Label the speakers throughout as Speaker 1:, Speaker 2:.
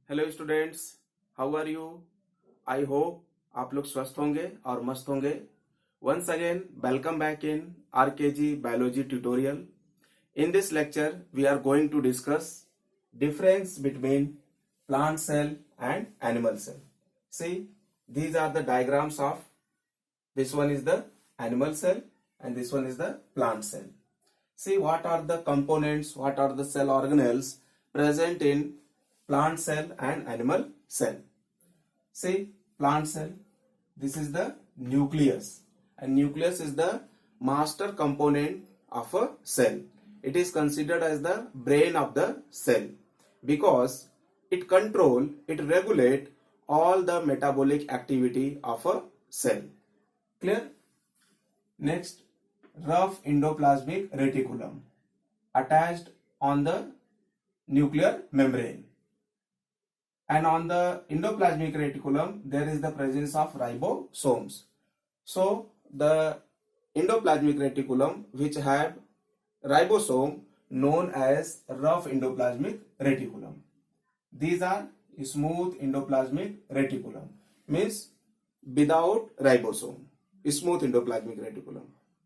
Speaker 1: Hello students, how are you? I hope आप लोग स्वस्थ होंगे और मस्त होंगे. Once again welcome back in RKG biology tutorial. In this lecture we are going to discuss difference between plant cell and animal cell. See, these are the diagrams of this one is the animal cell and this one is the plant cell. See what are the components, what are the cell organelles present in plant cell and animal cell. See, plant cell, this is the nucleus, and nucleus is the master component of a cell. It is considered as the brain of the cell because it regulate all the metabolic activity of a cell. Clear? Next, rough endoplasmic reticulum attached on the nuclear membrane. And on the endoplasmic reticulum there is the presence of ribosomes. So the endoplasmic reticulum which have ribosome known as rough endoplasmic reticulum. These are smooth endoplasmic reticulum, means without ribosome, smooth endoplasmic reticulum.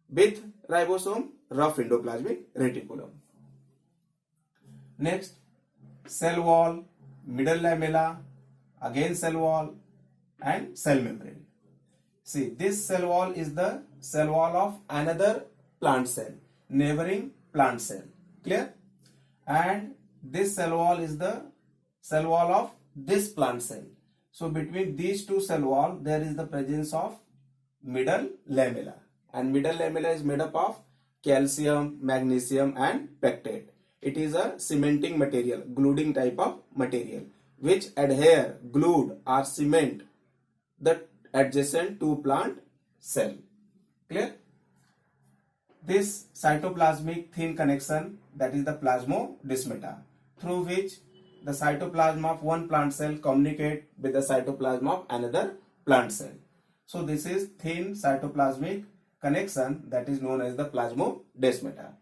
Speaker 1: With ribosome, rough endoplasmic reticulum. Next, cell wall, middle lamella, again cell wall and cell membrane. See, this cell wall is the cell wall of another plant cell, neighboring plant cell. Clear? And this cell wall is the cell wall of this plant cell. So between these two cell wall there is the presence of middle lamella, and middle lamella is made up of calcium, magnesium and pectate. It is a cementing material, gluing type of material which adhere, glued or cement the adjacent to plant cell. Clear? This cytoplasmic thin connection, that is the plasmodesmata, through which the cytoplasm of one plant cell communicate with the cytoplasm of another plant cell. So this is thin cytoplasmic connection that is known as the plasmodesmata.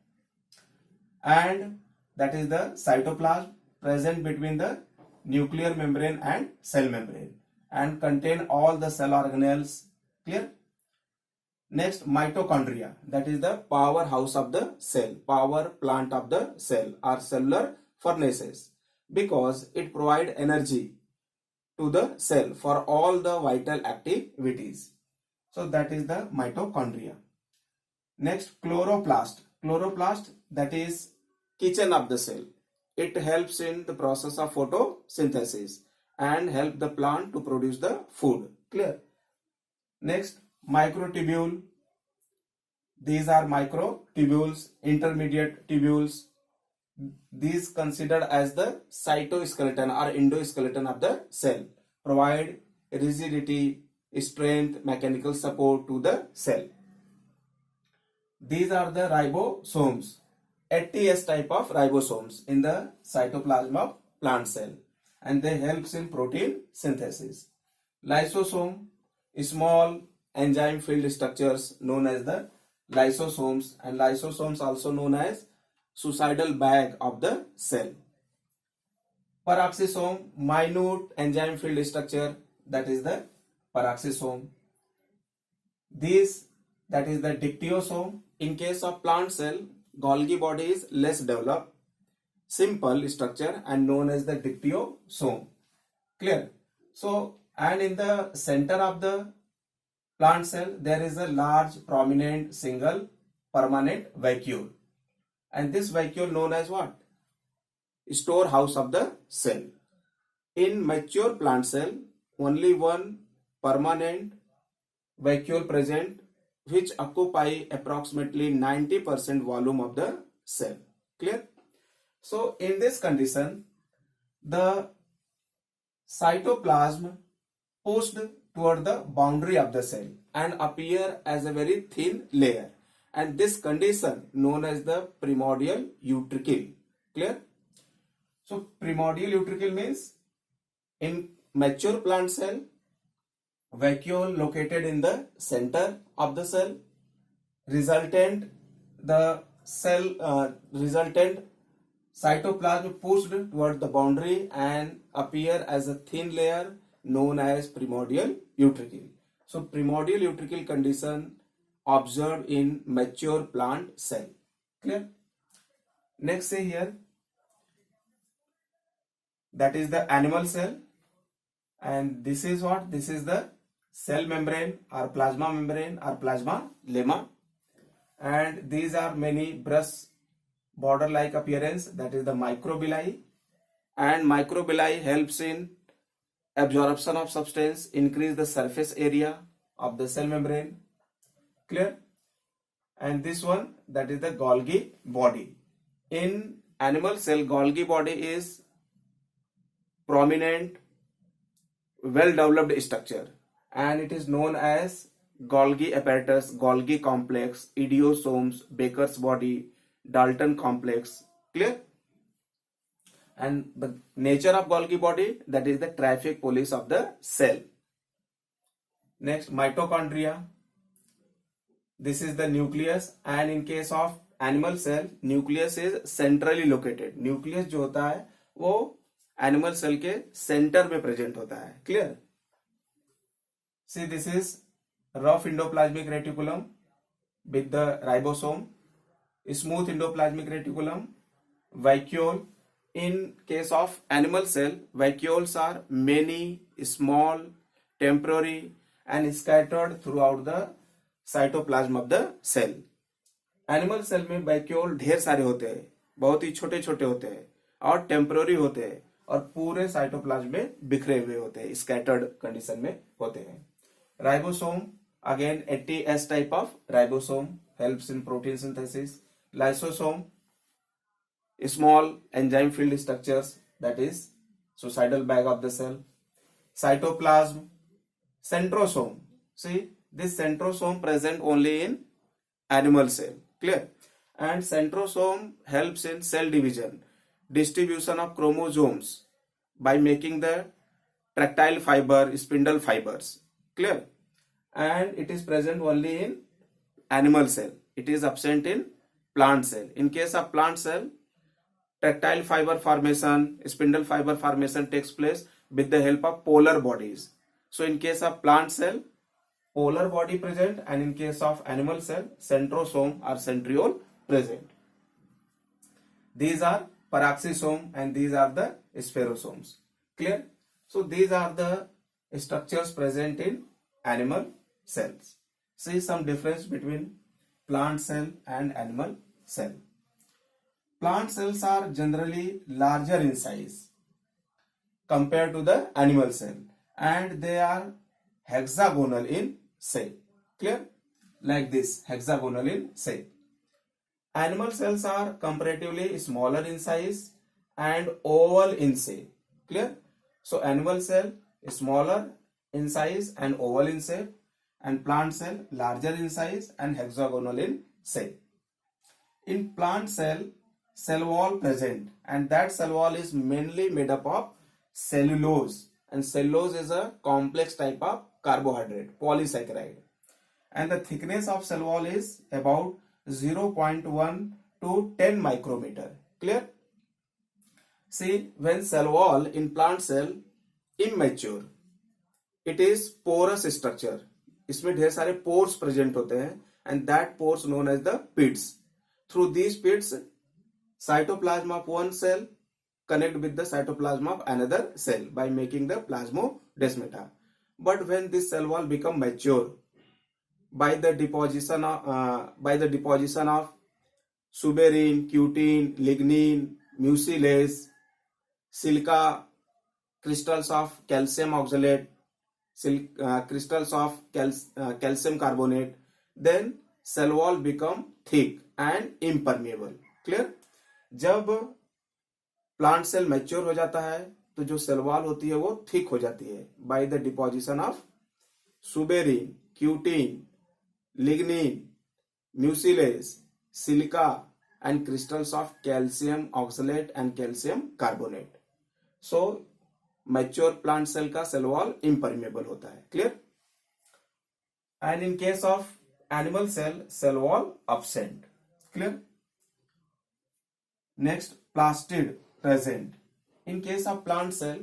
Speaker 1: And that is the cytoplasm present between the nuclear membrane and cell membrane and contain all the cell organelles. Clear? Next, mitochondria, that is the powerhouse of the cell, power plant of the cell or cellular furnaces, because it provide energy to the cell for all the vital activities. So that is the mitochondria. Next, chloroplast. Chloroplast, that is kitchen of the cell. It helps in the process of photosynthesis and help the plant to produce the food. Clear? Next, microtubule. These are microtubules, intermediate tubules. These considered as the cytoskeleton or endoskeleton of the cell. Provide rigidity, strength, mechanical support to the cell. These are the ribosomes. 80S type of ribosomes in the cytoplasm of plant cell, and they helps in protein synthesis. Lysosome, small enzyme filled structures known as the lysosomes, and lysosomes also known as suicidal bag of the cell. Peroxisome, minute enzyme filled structure, that is the peroxisome. These, that is the dictyosome. In case of plant cell, Golgi body is less developed, simple structure and known as the dictyosome. Clear? So, and in the center of the plant cell there is a large prominent single permanent vacuole, and this vacuole known as what? Storehouse of the cell. In mature plant cell only one permanent vacuole present which occupy approximately 90% volume of the cell. Clear? So in this condition the cytoplasm pushed toward the boundary of the cell and appear as a very thin layer, and this condition known as the primordial utricle. Clear? So primordial utricle means in mature plant cell vacuole located in the center of the cell, resultant cytoplasm pushed toward the boundary and appear as a thin layer known as primordial utricle. So primordial utricle condition observed in mature plant cell. Clear? Next say here, that is the animal cell, and this is what? This is the cell membrane or plasma membrane or plasma lemma, and these are many brush border like appearance, that is the microvilli, and microvilli helps in absorption of substance, increase the surface area of the cell membrane. Clear? And this one, that is the Golgi body. In animal cell, Golgi body is prominent, well developed structure, and it is known as Golgi apparatus, Golgi complex, idiosomes, Baker's body, Dalton complex. Clear? And the nature of Golgi body, that is the traffic police of the cell. Next, mitochondria. This is the nucleus, and in case of animal cell, nucleus is centrally located. Nucleus जो होता है वो animal cell के center में present होता है. Clear? See, this is rough endoplasmic reticulum with the ribosome, smooth endoplasmic reticulum, vacuole. In case of animal cell, vacuoles are many, small, temporary and scattered throughout the cytoplasm of the cell. Animal cell में vacuole ढेर सारे होते हैं, बहुत ही छोटे छोटे होते हैं और टेम्पररी होते हैं और पूरे साइटोप्लाज्म में बिखरे हुए होते हैं, स्कैटर्ड कंडीशन में होते हैं. Ribosome, again 80S type of ribosome, helps in protein synthesis. Lysosome, small enzyme filled structures, that is suicidal bag of the cell. Cytoplasm, centrosome. See, this centrosome present only in animal cell. Clear? And centrosome helps in cell division, distribution of chromosomes by making the tractile fiber, spindle fibers. Clear? And it is present only in animal cell. It is absent in plant cell. In case of plant cell, tractile fiber formation, spindle fiber formation takes place with the help of polar bodies. So in case of plant cell, polar body present, and in case of animal cell, centrosome or centriole present. These are peroxisome and these are the spherosomes. Clear? So these are the structures present in animal cells. See some difference between plant cell and animal cell. Plant cells are generally larger in size compared to the animal cell, and they are hexagonal in shape. Clear? Like this, hexagonal in shape. Animal cells are comparatively smaller in size and oval in shape. Clear? So animal cell is smaller in size and oval in shape, and plant cell larger in size and hexagonal in shape. In plant cell, cell wall present, and that cell wall is mainly made up of cellulose, and cellulose is a complex type of carbohydrate, polysaccharide, and the thickness of cell wall is about 0.1 to 10 micrometer. Clear? See, when cell wall in plant cell immature, it is porous structure. इसमें ढेर सारे pores present होते हैं, and that pores known as the pits. Through these pits, cytoplasm of one cell connect with the cytoplasm of another cell by making the plasmodesmata. But when this cell wall become mature by the deposition of suberin, cutin, lignin, mucilase, silica, crystals of calcium oxalate, crystals of calcium carbonate, then cell wall become thick and impermeable. Clear? जब plant cell mature हो जाता है तो जो cell wall होती है वो thick हो जाती है by the deposition of suberin, cutin, lignin, mucilage, silica and crystals of calcium oxalate and calcium carbonate. So mature plant cell का सेल वॉल इम्परमेबल होता है. Clear? And in case of animal cell, cell wall absent. Clear? Next, plastid present. In case of plant cell,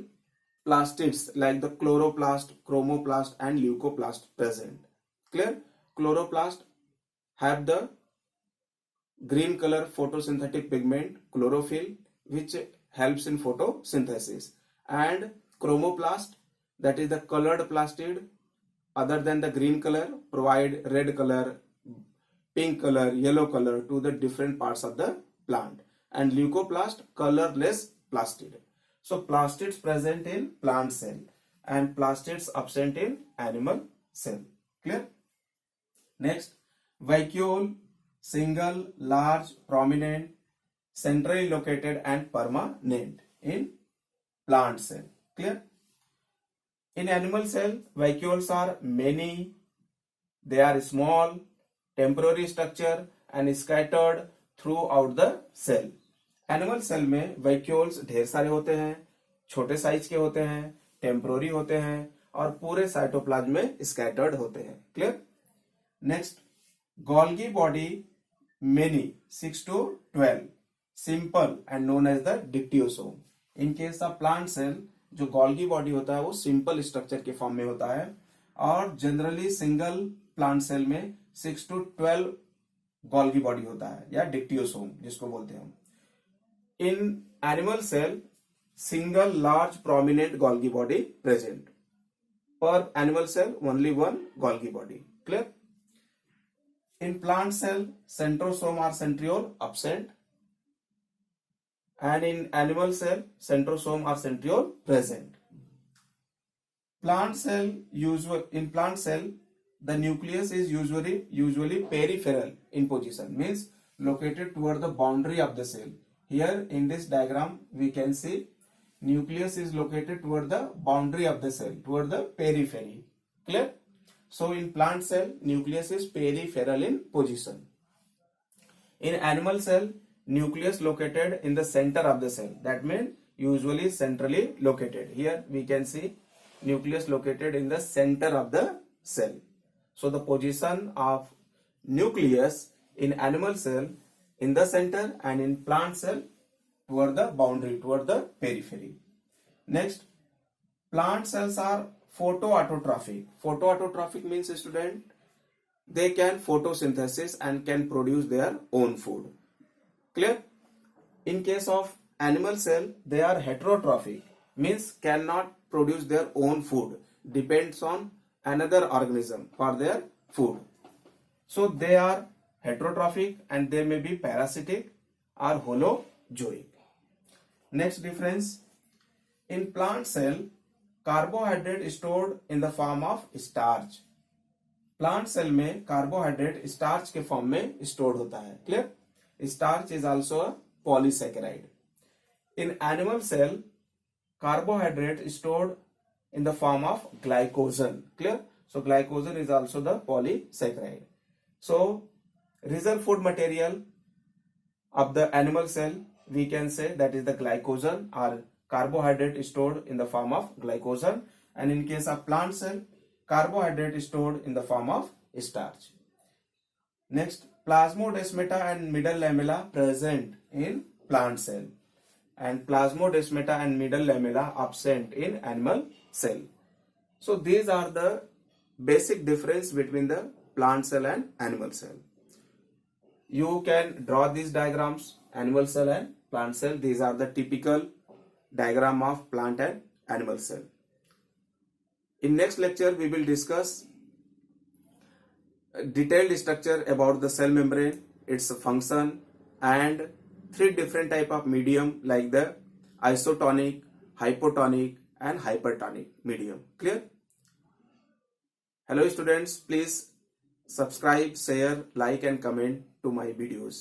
Speaker 1: plastids like the chloroplast, chromoplast and leucoplast present. Clear? Chloroplast have the green color photosynthetic pigment chlorophyll, which helps in photosynthesis, and chromoplast, that is the colored plastid other than the green color, provide red color, pink color, yellow color to the different parts of the plant, and leucoplast, colorless plastid. So plastids present in plant cell and plastids absent in animal cell. Clear? Next, vacuole, single, large, prominent, centrally located and permanent in plant cell. Clear? In animal cell, vacuoles are many, they are small, temporary structure and scattered throughout the cell. Animal cell में vacuoles ढेर सारे होते हैं, छोटे size के होते हैं, temporary होते हैं और पूरे साइटोप्लाज्म में स्कैटर्ड होते हैं. Clear? Next, Golgi body many 6 to 12, simple and known as the dictyosome. In case of plant cell, जो गोल्गी बॉडी होता है वो सिंपल स्ट्रक्चर के फॉर्म में होता है और जनरली सिंगल प्लांट सेल में 6 to 12 गोल्गी बॉडी होता है या डिक्टियोसोम जिसको बोलते हैं हम. In animal cell, single large prominent Golgi body present. Per animal cell, only one Golgi body. Clear? In plant cell, centrosome or centriole absent, and in animal cell, centrosome or centriole present. In plant cell, the nucleus is usually peripheral in position, means located toward the boundary of the cell. Here in this diagram we can see nucleus is located toward the boundary of the cell, toward the periphery. Clear? So in plant cell, nucleus is peripheral in position. In animal cell, nucleus located in the center of the cell. That means usually centrally located. Here we can see nucleus located in the center of the cell. So the position of nucleus in animal cell in the center and in plant cell toward the boundary, toward the periphery. Next, plant cells are photoautotrophic. Photoautotrophic means, student, they can photosynthesis and can produce their own food. Clear? In case of animal cell, they are heterotrophic, means cannot produce their own food, depends on another organism for their food. So they are heterotrophic and they may be parasitic or holozoic. Next difference, in plant cell, carbohydrate is stored in the form of starch. Plant cell में carbohydrate starch के form में stored होता है. Clear? Starch is also a polysaccharide. In animal cell, carbohydrate stored in the form of glycogen. Clear? So glycogen is also the polysaccharide. So reserve food material of the animal cell, we can say that is the glycogen or carbohydrate stored in the form of glycogen, and in case of plant cell, carbohydrate stored in the form of starch. Next, plasmodesmata and middle lamella present in plant cell, and plasmodesmata and middle lamella absent in animal cell. So these are the basic difference between the plant cell and animal cell. You can draw these diagrams, animal cell and plant cell. These are the typical diagram of plant and animal cell. In next lecture, we will discuss detailed structure about the cell membrane, its function, and 3 different type of medium like the isotonic, hypotonic, and hypertonic medium. Clear? Hello students, please subscribe, share, like and comment to my videos.